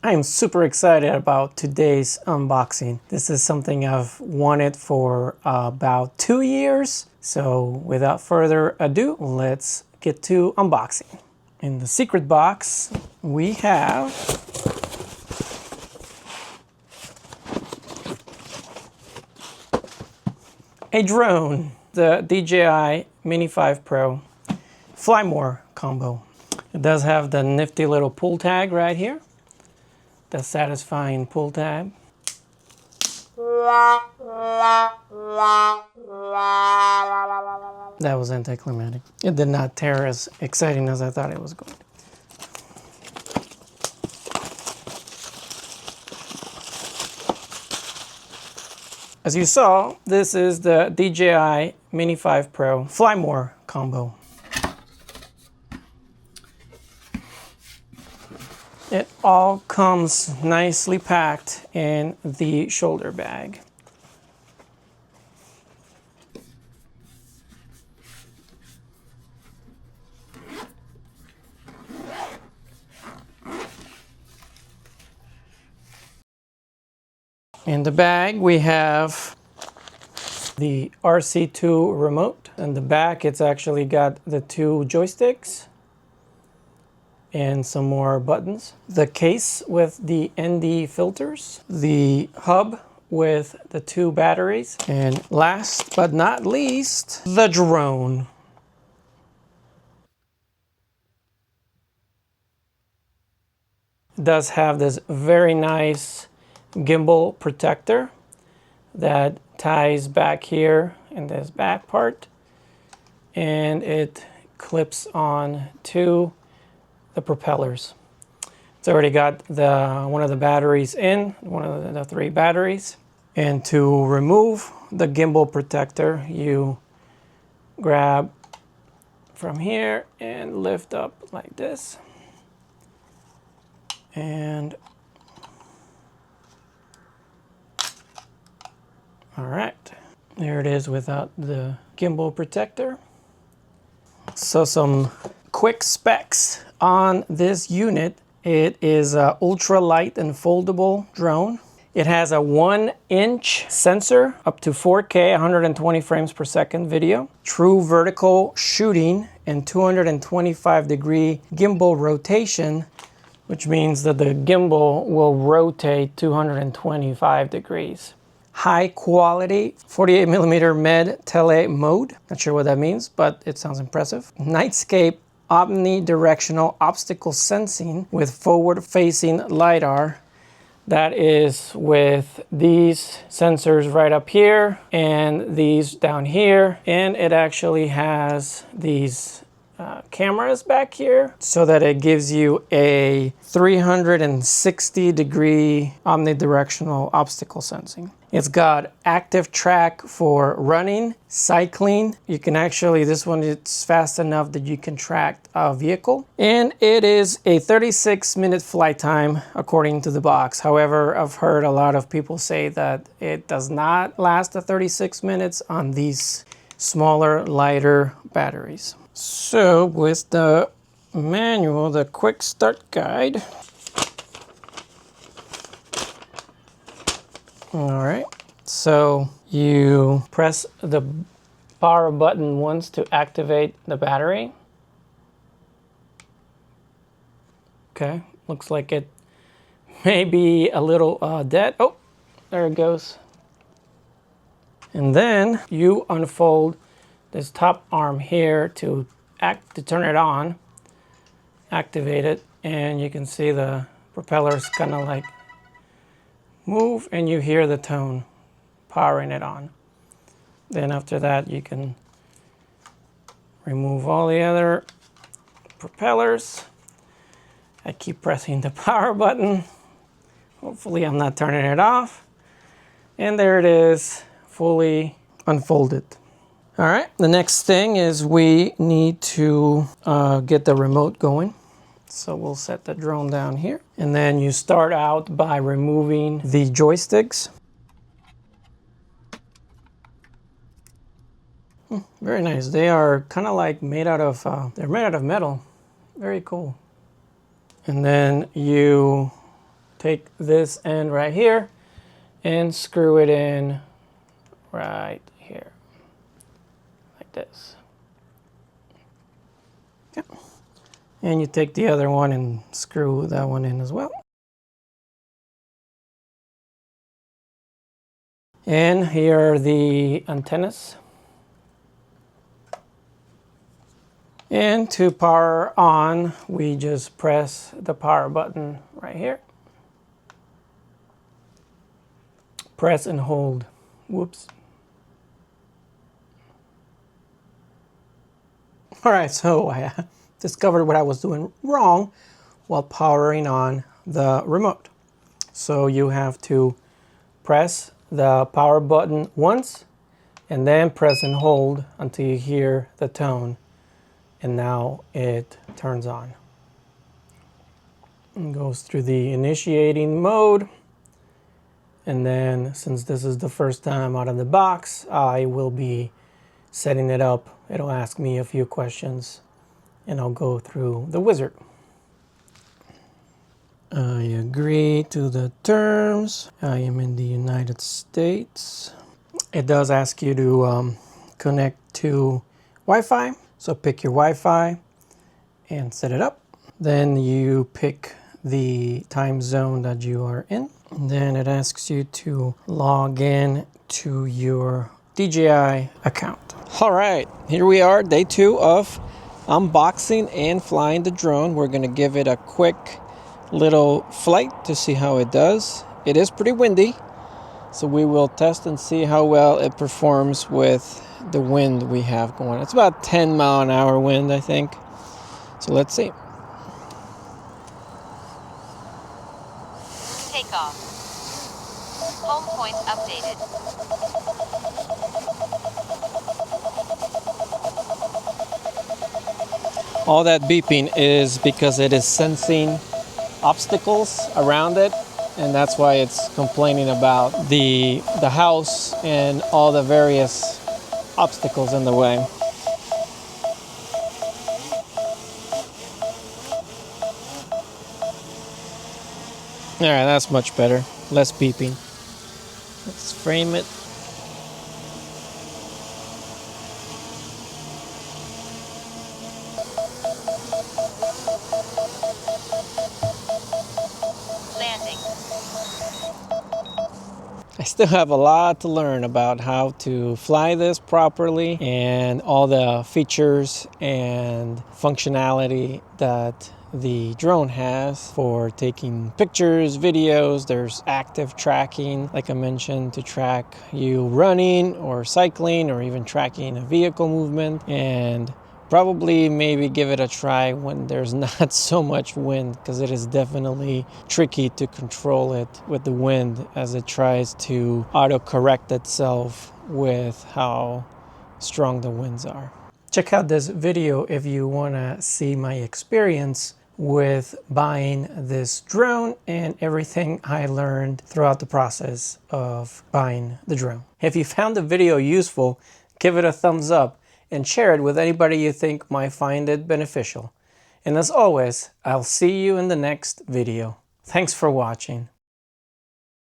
I am super excited about today's unboxing. This is something I've wanted for about 2 years. So without further ado, let's get to unboxing. In the secret box, we have a drone, the DJI Mini 5 Pro Fly More combo. It does have the nifty little pull tag right here. The satisfying pull tab. That was anticlimactic. It did not tear as exciting as I thought it was going to. As you saw, this is the DJI Mini 5 Pro Fly More combo. It all comes nicely packed in the shoulder bag. In the bag we have the RC2 remote. In the back it's actually got the 2 joysticks and some more buttons. The case with the ND filters, the hub with the 2 batteries, and last but not least, the drone. It does have this very nice gimbal protector that ties back here in this back part, and it clips on to the propellers. It's already got one of the batteries in, one of the 3 batteries. And to remove the gimbal protector, you grab from here and lift up like this. And all right, there it is without the gimbal protector. So some quick specs on this unit. It is an ultra light and foldable drone. It has a 1-inch sensor, up to 4K 120 frames per second video, true vertical shooting, and 225-degree gimbal rotation, which means that the gimbal will rotate 225 degrees. High quality 48mm med tele mode. Not sure what that means, but it sounds impressive. Nightscape omnidirectional obstacle sensing with forward-facing LiDAR. That is with these sensors right up here and these down here. And it actually has these cameras back here so that it gives you a 360-degree omnidirectional obstacle sensing. It's got ActiveTrack for running, cycling. You can actually, this one, it's fast enough that you can track a vehicle. And it is a 36-minute flight time according to the box. However, I've heard a lot of people say that it does not last the 36 minutes on these smaller, lighter batteries. So with the manual, the quick start guide. All right, so you press the power button once to activate the battery. Okay, looks like it may be a little dead. Oh, there it goes. And then you unfold this top arm here to turn it on, activate it, and you can see the propellers kind of like move, and you hear the tone powering it on. Then after that, you can remove all the other propellers. I keep pressing the power button. Hopefully I'm not turning it off. And there it is, fully unfolded. All right, the next thing is we need to get the remote going. So we'll set the drone down here. And then you start out by removing the joysticks. Very nice. They are kind of like made out of, they're made out of metal. Very cool. And then you take this end right here and screw it in right here, like this. Yep. And you take the other one and screw that one in as well. And here are the antennas. And to power on, we just press the power button right here. Press and hold. Whoops. All right, so I discovered what I was doing wrong while powering on the remote. So you have to press the power button once and then press and hold until you hear the tone. And now it turns on. And goes through the initiating mode. And then, since this is the first time out of the box, I will be setting it up. It'll ask me a few questions and I'll go through the wizard. I agree to the terms. I am in the United States. It does ask you to connect to Wi-Fi. So pick your Wi-Fi and set it up. Then you pick the time zone that you are in. And then it asks you to log in to your DJI account. All right, here we are, day 2 of unboxing and flying the drone. We're gonna give it a quick little flight to see how it does. It is pretty windy, so we will test and see how well it performs with the wind we have going. It's about 10 mile an hour wind, I think. So let's see. Takeoff. Home point updated. All that beeping is because it is sensing obstacles around it, and that's why it's complaining about the house and all the various obstacles in the way. All right, that's much better. Less beeping. Let's frame it. Landing. I still have a lot to learn about how to fly this properly and all the features and functionality that the drone has for taking pictures, videos. There's active tracking, like I mentioned, to track you running or cycling or even tracking a vehicle movement, and probably maybe give it a try when there's not so much wind, because it is definitely tricky to control it with the wind as it tries to auto-correct itself with how strong the winds are. Check out this video if you want to see my experience with buying this drone and everything I learned throughout the process of buying the drone. If you found the video useful, give it a thumbs up and share it with anybody you think might find it beneficial. And as always, I'll see you in the next video. Thanks for watching.